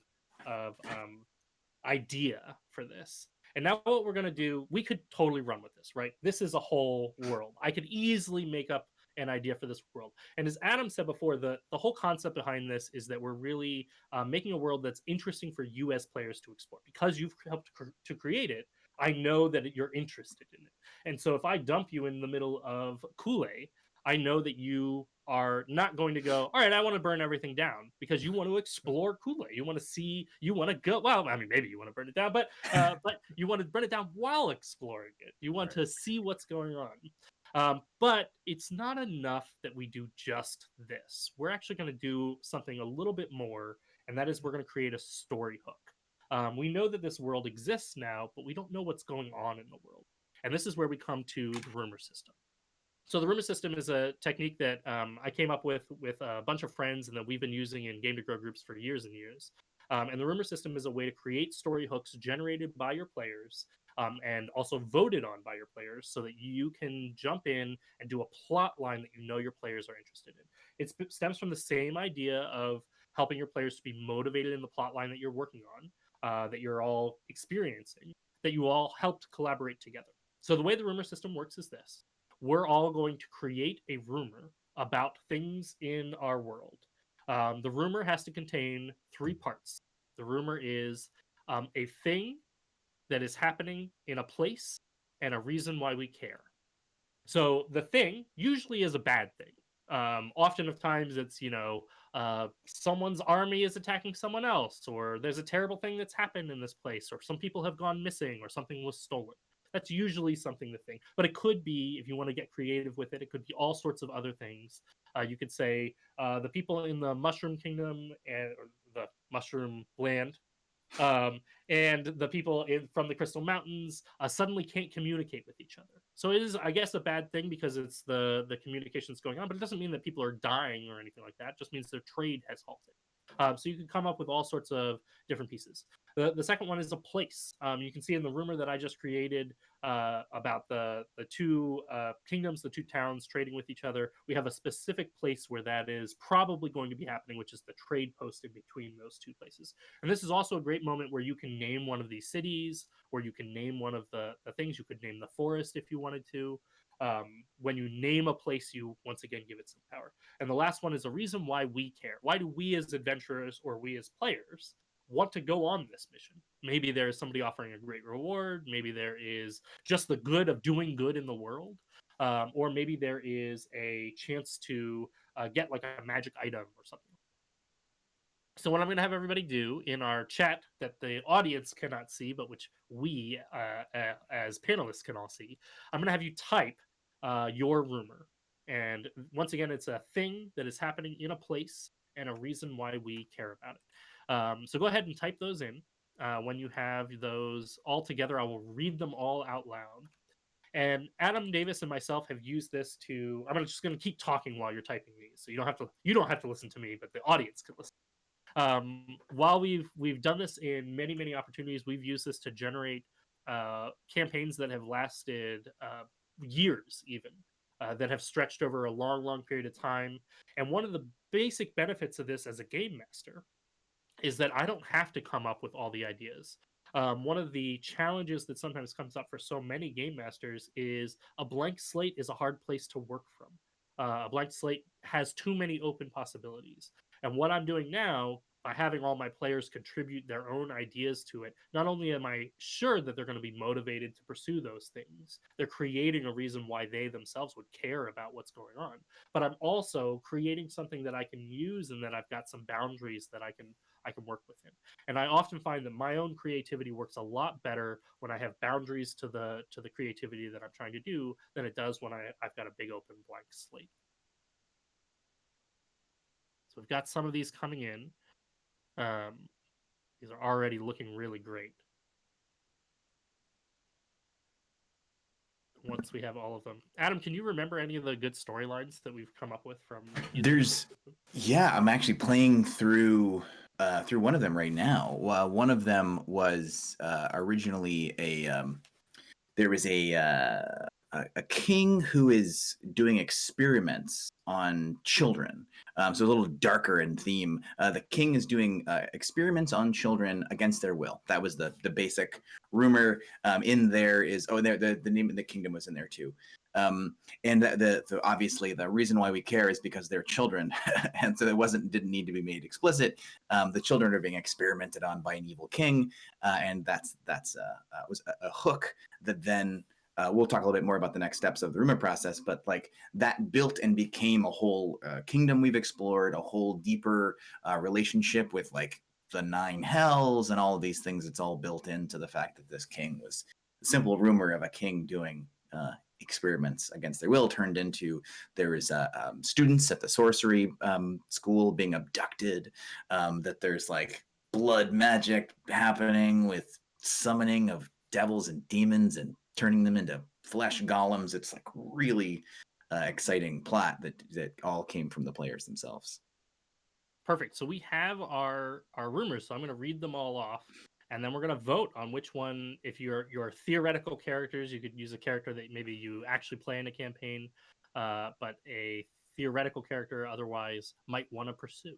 idea for this. And now what we're going to do, we could totally run with this, right? This is a whole world. I could easily make up an idea for this world. And as Adam said before, the whole concept behind this is that we're really making a world that's interesting for you as players to explore. Because you've helped to create it, I know that you're interested in it. And so if I dump you in the middle of Kool-Aid, I know that you are not going to go, all right, I want to burn everything down, because you want to explore Kool-Aid. You want to see, you want to go, well, I mean, maybe you want to burn it down, but you want to burn it down while exploring it. You want to see what's going on. But it's not enough that we do just this. We're actually going to do something a little bit more, and that is we're going to create a story hook. We know that this world exists now, but we don't know what's going on in the world. And this is where we come to the rumor system. So the rumor system is a technique that I came up with a bunch of friends and that we've been using in Game to Grow groups for years and years. And the rumor system is a way to create story hooks generated by your players and also voted on by your players, so that you can jump in and do a plot line that you know your players are interested in. It stems from the same idea of helping your players to be motivated in the plot line that you're working on, that you're all experiencing, that you all helped collaborate together. So the way the rumor system works is this. We're all going to create a rumor about things in our world. The rumor has to contain 3 parts. The rumor is a thing that is happening in a place and a reason why we care. So the thing usually is a bad thing. Often of times it's, someone's army is attacking someone else, or there's a terrible thing that's happened in this place, or some people have gone missing, or something was stolen. That's usually something to think. But it could be, if you want to get creative with it, it could be all sorts of other things. You could say the people in the Mushroom Kingdom or the Mushroom Land and the people from the Crystal Mountains suddenly can't communicate with each other. So it is, I guess, a bad thing because it's the communication that's going on, but it doesn't mean that people are dying or anything like that. It just means their trade has halted. So you can come up with all sorts of different pieces. The second one is a place. You can see in the rumor that I just created about the 2 kingdoms, the 2 towns trading with each other. We have a specific place where that is probably going to be happening, which is the trade post in between those 2 places. And this is also a great moment where you can name one of these cities, or you can name one of the things. You could name the forest if you wanted to. When you name a place, you once again give it some power. And the last one is a reason why we care. Why do we as adventurers, or we as players, want to go on this mission? Maybe there's somebody offering a great reward. Maybe there is just the good of doing good in the world. Or maybe there is a chance to get like a magic item or something. So what I'm going to have everybody do in our chat that the audience cannot see, but which we as panelists can all see, I'm going to have you type your rumor. And once again, it's a thing that is happening in a place and a reason why we care about it. So go ahead and type those in. When you have those all together, I will read them all out loud. And Adam Davis and myself have used this to. I'm just going to keep talking while you're typing these, so you don't have to listen to me, but the audience can listen. While we've done this in many opportunities, we've used this to generate campaigns that have lasted years, even that have stretched over a long period of time. And one of the basic benefits of this as a game master is that I don't have to come up with all the ideas. One of the challenges that sometimes comes up for so many game masters is a blank slate is a hard place to work from. A blank slate has too many open possibilities. And what I'm doing now, by having all my players contribute their own ideas to it, not only am I sure that they're going to be motivated to pursue those things, they're creating a reason why they themselves would care about what's going on, but I'm also creating something that I can use and that I've got some boundaries that I can work within. And I often find that my own creativity works a lot better when I have boundaries to the creativity that I'm trying to do than it does when I've got a big open blank slate. So we've got some of these coming in. These are already looking really great. Once we have all of them, Adam, can you remember any of the good storylines that we've come up with from? Yeah, I'm actually playing through one of them right now. One of them was originally there was a king who is doing experiments on children. So a little darker in theme. The king is doing experiments on children against their will. That was the basic rumor. In there is the name of the kingdom was in there too. And the obviously the reason why we care is because they're children, and so it didn't need to be made explicit. The children are being experimented on by an evil king, and that's was a hook that then. We'll talk a little bit more about the next steps of the rumor process, but like that built and became a whole kingdom we've explored, a whole deeper relationship with like the 9 hells and all of these things. It's all built into the fact that this king was a simple rumor of a king doing experiments against their will turned into there is students at the sorcery school being abducted, that there's like blood magic happening with summoning of devils and demons and turning them into flesh golems. It's like really exciting plot that all came from the players themselves. Perfect. So we have our rumors. So I'm going to read them all off, and then we're going to vote on which one. If you're theoretical characters, you could use a character that maybe you actually play in a campaign, but a theoretical character otherwise might want to pursue.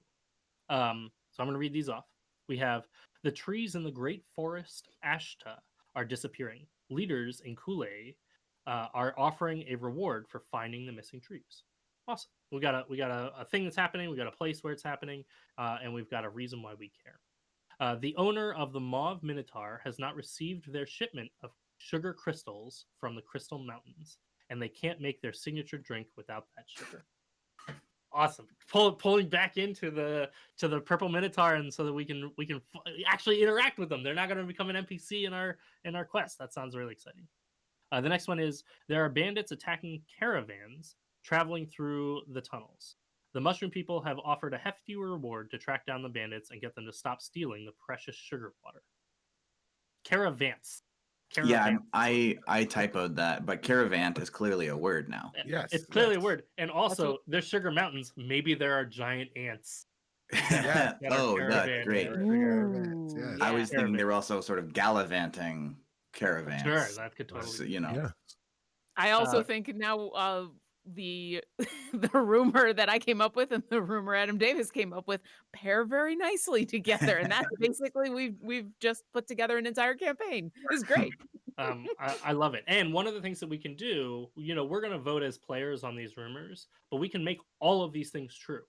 So I'm going to read these off. We have the trees in the great forest Ashta are disappearing. Leaders in Kule are offering a reward for finding the missing trees. Awesome. We got a thing that's happening. We got a place where it's happening, and we've got a reason why we care. The owner of the Mauve Minotaur has not received their shipment of sugar crystals from the Crystal Mountains, and they can't make their signature drink without that sugar. Awesome. Pulling back into the Purple Minotaur, and so that we can actually interact with them. They're not going to become an NPC in our quest. That sounds really exciting. The next one is there are bandits attacking caravans traveling through the tunnels. The Mushroom People have offered a hefty reward to track down the bandits and get them to stop stealing the precious sugar water. Caravans. Yeah, I typoed that, but caravan is clearly a word now. Yes, it's clearly a word, and also there's sugar mountains. Maybe there are giant ants. Yeah. Oh, that's great. Caravans, yes. I was thinking they were also sort of gallivanting caravans. Sure, that could totally. So, you know. Yeah. I also think now the rumor that I came up with and the rumor Adam Davis came up with pair very nicely together, and that's basically we've just put together an entire campaign. It's great. I love it. And one of the things that we can do, we're going to vote as players on these rumors, but we can make all of these things true.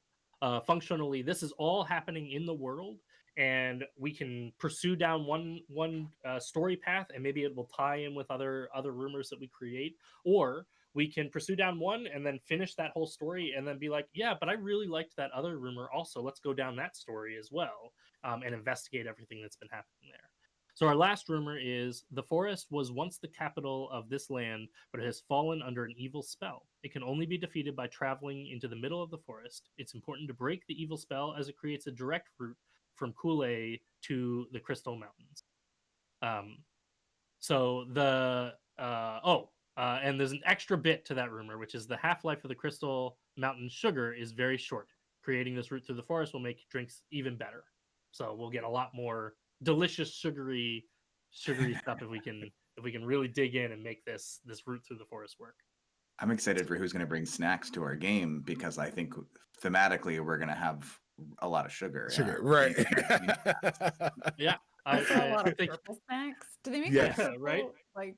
Functionally, this is all happening in the world, and we can pursue down one story path, and maybe it will tie in with other rumors that we create, or we can pursue down one and then finish that whole story and then be like, yeah, but I really liked that other rumor also. Let's go down that story as well, and investigate everything that's been happening there. So our last rumor is the forest was once the capital of this land, but it has fallen under an evil spell. It can only be defeated by traveling into the middle of the forest. It's important to break the evil spell as it creates a direct route from Kule to the Crystal Mountains. And there's an extra bit to that rumor, which is the half-life of the Crystal Mountain sugar is very short. Creating this route through the forest will make drinks even better. So we'll get a lot more delicious sugary stuff if we can really dig in and make this route through the forest work. I'm excited for who's going to bring snacks to our game, because I think thematically we're going to have a lot of sugar. Right. Yeah, I a lot of purple snacks. Do they make purple, right? Like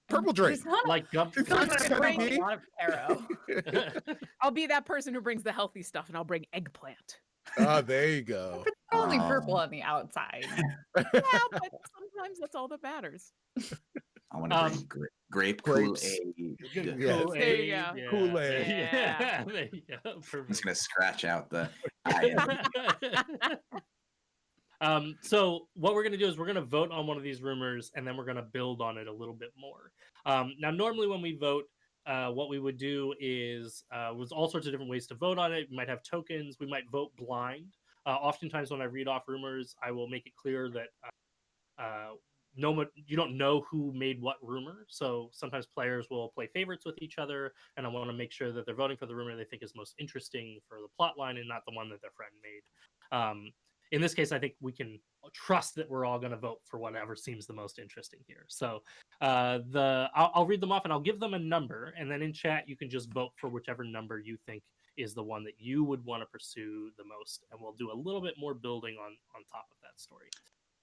purple drink, like gum. A lot of taro. I'll be that person who brings the healthy stuff, and I'll bring eggplant. Oh, there you go. It's only purple on the outside. Yeah, but sometimes that's all that matters. I want to bring grape grapes. Kool-Aid. Yes. There you go. Yeah. Kool-Aid. Yeah. There you go. Perfect. I'm just going to scratch out the... So what we're going to do is we're going to vote on one of these rumors, and then we're going to build on it a little bit more. Now, normally when we vote, what we would do is there's all sorts of different ways to vote on it. We might have tokens. We might vote blind. Oftentimes when I read off rumors, I will make it clear that you don't know who made what rumor. So sometimes players will play favorites with each other, and I want to make sure that they're voting for the rumor they think is most interesting for the plot line and not the one that their friend made. In this case, I think we can trust that we're all going to vote for whatever seems the most interesting here. So I'll read them off and I'll give them a number, and then in chat you can just vote for whichever number you think is the one that you would want to pursue the most, and we'll do a little bit more building on top of that story.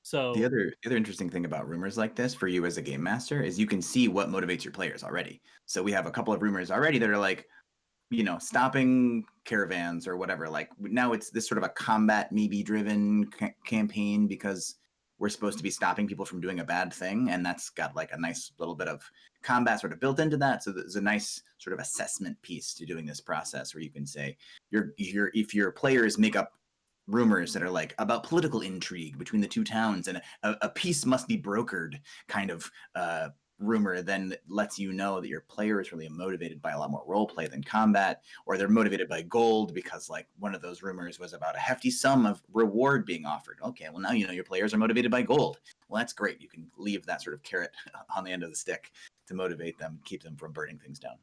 So the other interesting thing about rumors like this for you as a game master is you can see what motivates your players already. So we have a couple of rumors already that are like, stopping caravans or whatever. Like now it's this sort of a combat maybe driven campaign because we're supposed to be stopping people from doing a bad thing, and that's got like a nice little bit of combat sort of built into that. So there's a nice sort of assessment piece to doing this process where you can say if your players make up rumors that are like about political intrigue between the two towns and a peace must be brokered kind of rumor, then lets you know that your player is really motivated by a lot more role play than combat, or they're motivated by gold because like one of those rumors was about a hefty sum of reward being offered. Okay, well now your players are motivated by gold. Well, that's great. You can leave that sort of carrot on the end of the stick to motivate them, keep them from burning things down.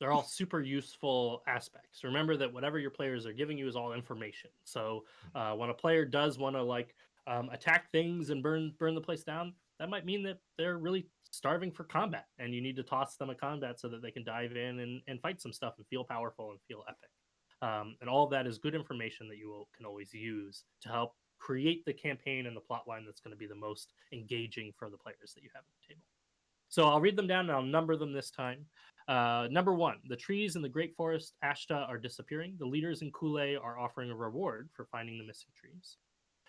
They're all super useful aspects. Remember that whatever your players are giving you is all information. So when a player does want to attack things and burn the place down, that might mean that they're really starving for combat, and you need to toss them a combat so that they can dive in and fight some stuff and feel powerful and feel epic. And all of that is good information that you can always use to help create the campaign and the plot line that's going to be the most engaging for the players that you have at the table. So I'll read them down and I'll number them this time. Number 1, the trees in the Great Forest Ashta are disappearing. The leaders in Kool-Aid are offering a reward for finding the missing trees.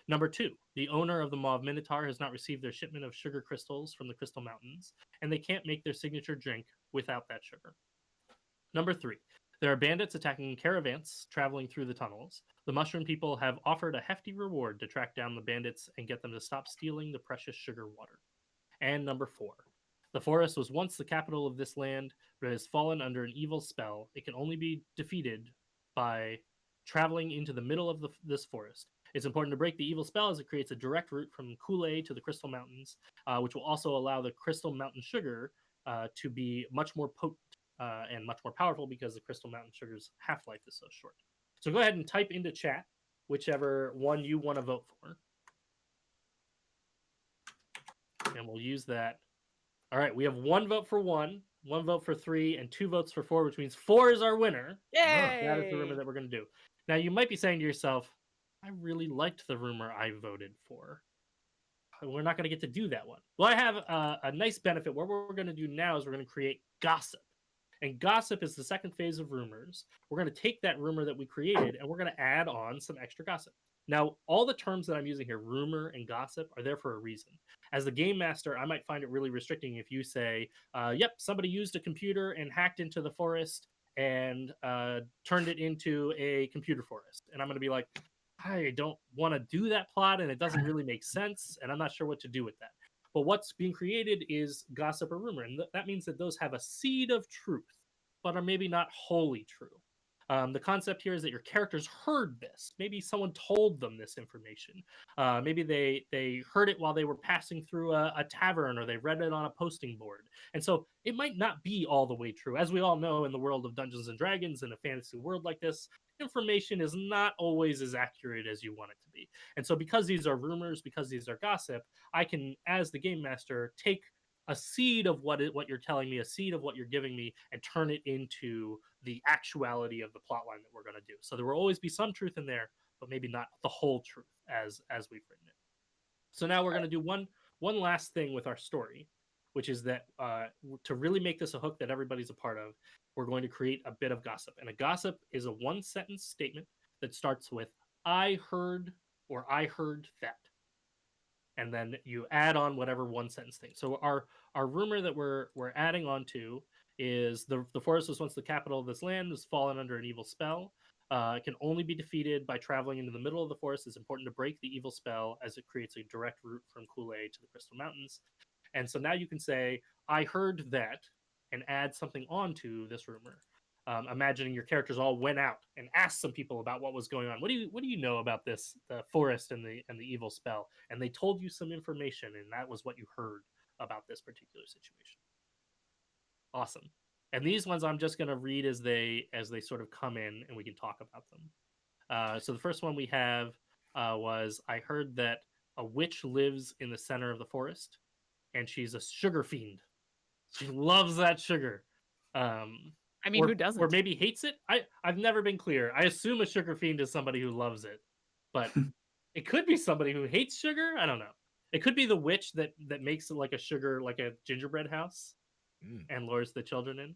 Number 2, the owner of the Mauve Minotaur has not received their shipment of sugar crystals from the Crystal Mountains, and they can't make their signature drink without that sugar. Number 3, there are bandits attacking caravans traveling through the tunnels. The Mushroom People have offered a hefty reward to track down the bandits and get them to stop stealing the precious sugar water. And number 4, the forest was once the capital of this land, but it has fallen under an evil spell. It can only be defeated by traveling into the middle of this forest. It's important to break the evil spell as it creates a direct route from Kool-Aid to the Crystal Mountains, which will also allow the Crystal Mountain sugar to be much more potent and much more powerful because the Crystal Mountain sugar's half-life is so short. So go ahead and type into chat whichever one you want to vote for. And we'll use that. All right, we have 1 vote for 1, 1 vote for 3, and 2 votes for 4, which means 4 is our winner. Yay! That is the rumor that we're going to do. Now, you might be saying to yourself, I really liked the rumor I voted for. We're not going to get to do that one. Well, I have a nice benefit. What we're going to do now is we're going to create gossip. And gossip is the second phase of rumors. We're going to take that rumor that we created and we're going to add on some extra gossip. Now, all the terms that I'm using here, rumor and gossip, are there for a reason. As the game master, I might find it really restricting if you say, yep, somebody used a computer and hacked into the forest and turned it into a computer forest. And I'm going to be like, I don't want to do that plot and it doesn't really make sense and I'm not sure what to do with that. But what's being created is gossip or rumor, and that means that those have a seed of truth, but are maybe not wholly true. The concept here is that your characters heard this. Maybe someone told them this information. Maybe they heard it while they were passing through a tavern, or they read it on a posting board. And so it might not be all the way true. As we all know, in the world of Dungeons and Dragons, in a fantasy world like this, information is not always as accurate as you want it to be. And so because these are rumors, because these are gossip, I can, as the game master, take a seed of what you're telling me, a seed of what you're giving me, and turn it into the actuality of the plot line that we're going to do. So there will always be some truth in there, but maybe not the whole truth as we've written it. So now we're going to do one last thing with our story, which is that to really make this a hook that everybody's a part of, we're going to create a bit of gossip. And a gossip is a 1-sentence statement that starts with, I heard, or I heard that. And then you add on whatever 1-sentence thing. So our rumor that we're adding on to is the forest was once the capital of this land, has fallen under an evil spell. It can only be defeated by traveling into the middle of the forest. It's important to break the evil spell as it creates a direct route from Kool-Aid to the Crystal Mountains. And so now you can say, I heard that, and add something onto this rumor. imagining your characters all went out and asked some people about what was going on. What do you know about this, the forest and the evil spell? And they told you some information, and that was what you heard about this particular situation. Awesome. And these ones I'm just going to read as they sort of come in, and we can talk about them. So the first one we have was, I heard that a witch lives in the center of the forest, and she's a sugar fiend. She loves that sugar. I mean, who doesn't? Or maybe hates it. I've never been clear. I assume a sugar fiend is somebody who loves it, but it could be somebody who hates sugar. I don't know. It could be the witch that makes it like a sugar, like a gingerbread house, and lures the children in.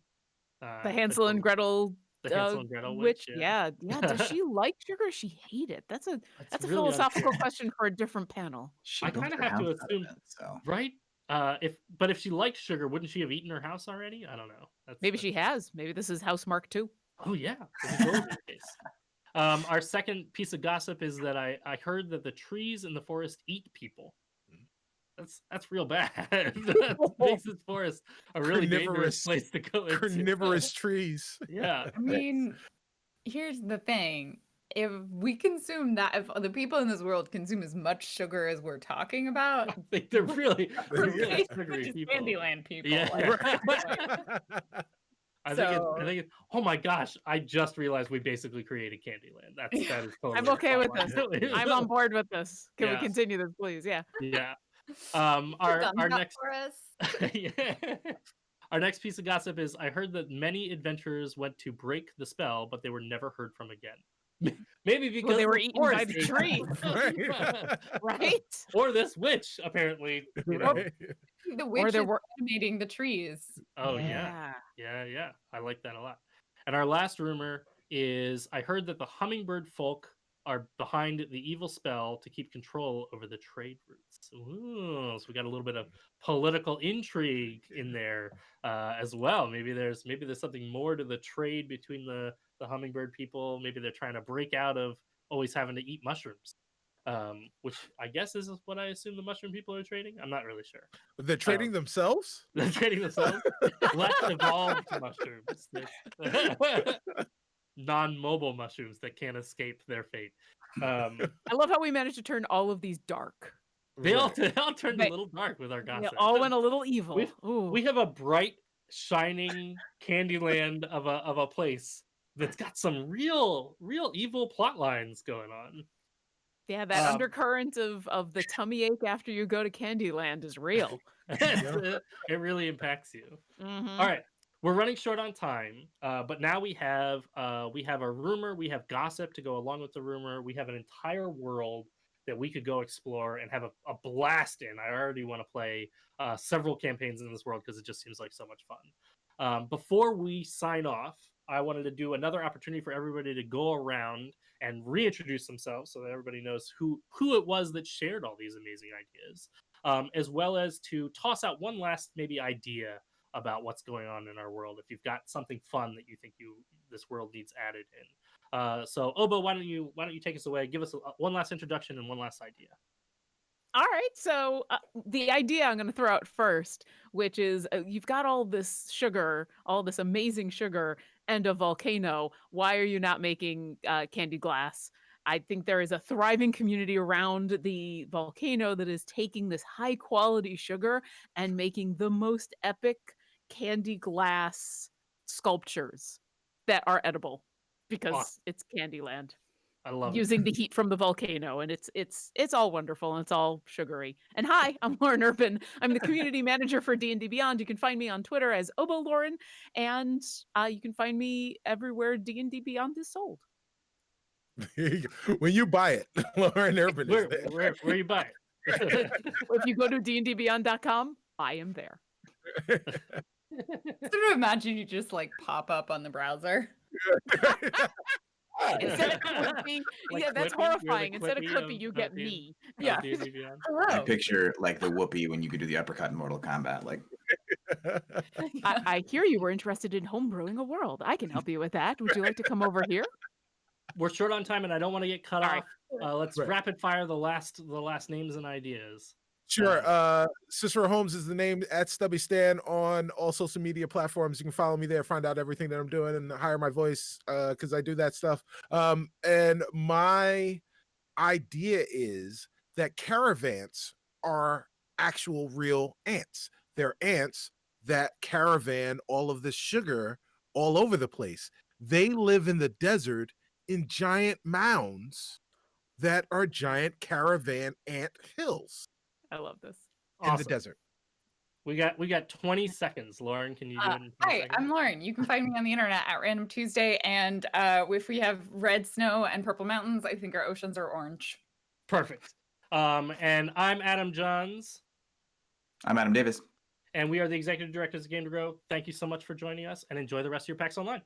The Hansel and Gretel. The Hansel and Gretel witch. Yeah. Does she like sugar? Or she hate it? That's a really philosophical question for a different panel. I kind of have to assume, right? If she liked sugar, wouldn't she have eaten her house already? I don't know. Maybe she has. Maybe this is house mark 2. Oh yeah. Our second piece of gossip is that I heard that the trees in the forest eat people. That's real bad. That makes this forest a really dangerous place to go into. Carnivorous trees. Yeah. I mean, here's the thing. If we consume that, if the people in this world consume as much sugar as we're talking about, I think they're really sugary people. Candyland people. Yeah. I think oh my gosh, I just realized we basically created Candyland. That is totally I'm okay with this. I'm on board with this. Can we continue this, please? Yeah. Yeah. Our next our next piece of gossip is, I heard that many adventurers went to break the spell, but they were never heard from again. Maybe because they were eaten by the tree. Right? Or this witch, apparently. Right. The witch is animating the trees. Oh yeah. I like that a lot. And our last rumor is, I heard that the hummingbird folk are behind the evil spell to keep control over the trade routes. Ooh, so we got a little bit of political intrigue in there as well. Maybe there's something more to the trade between the hummingbird people. Maybe they're trying to break out of always having to eat mushrooms, which I guess is what I assume the mushroom people are trading. I'm not really sure. They're trading themselves? They're trading themselves? Less evolved mushrooms. Non-mobile mushrooms that can't escape their fate. I love how we managed to turn all of these dark. They all turned a little dark with our gossip. They all went a little evil. We have a bright, shining Candyland of a place that's got some real evil plot lines going on. Yeah, that undercurrent of the tummy ache after you go to Candyland is real. It really impacts you. Mm-hmm. All right. We're running short on time, but now we have a rumor, we have gossip to go along with the rumor, we have an entire world that we could go explore and have a blast in. I already want to play several campaigns in this world because it just seems like so much fun. Before we sign off, I wanted to do another opportunity for everybody to go around and reintroduce themselves so that everybody knows who it was that shared all these amazing ideas, as well as to toss out one last maybe idea about what's going on in our world. If you've got something fun that you think this world needs added in. So Obo, why don't you take us away? Give us one last introduction and one last idea. All right, so the idea I'm going to throw out first, which is you've got all this sugar, all this amazing sugar, and a volcano. Why are you not making candy glass? I think there is a thriving community around the volcano that is taking this high quality sugar and making the most epic candy glass sculptures that are edible because it's Candyland. I love using the heat from the volcano, and it's all wonderful and it's all sugary. And hi, I'm Lauren Urban. I'm the community manager for D&D Beyond. You can find me on Twitter as Obo Lauren, and you can find me everywhere D&D Beyond is sold. When you buy it, Lauren Urban is there. Where you buy it? If you go to dndbeyond.com, I am there. Sort of imagine you just like pop up on the browser. Instead of Clippy, yeah, that's horrifying. Instead of Clippy, you get me. Yeah. Hello. I picture like the whoopee when you could do the uppercut in Mortal Kombat. Like, I hear you were interested in homebrewing a world. I can help you with that. Would you like to come over here? We're short on time, and I don't want to get cut off. Let's rapid fire the last names and ideas. Sure. Cicero Holmes is the name, at Stubby Stan on all social media platforms. You can follow me there, find out everything that I'm doing, and hire my voice because I do that stuff. And my idea is that caravans are actual real ants. They're ants that caravan all of this sugar all over the place. They live in the desert in giant mounds that are giant caravan ant hills I love this. in the Awesome. desert. We got 20 seconds. Lauren, can you do it in 20 Hi, seconds? I'm Lauren. You can find me on the internet at RandomTuesday, and if we have red snow and purple mountains, I think our oceans are orange. Perfect. And I'm Adam Johns, I'm Adam Davis. and we are the executive directors of Game to Grow. Thank you so much for joining us, and enjoy the rest of your PAX Online.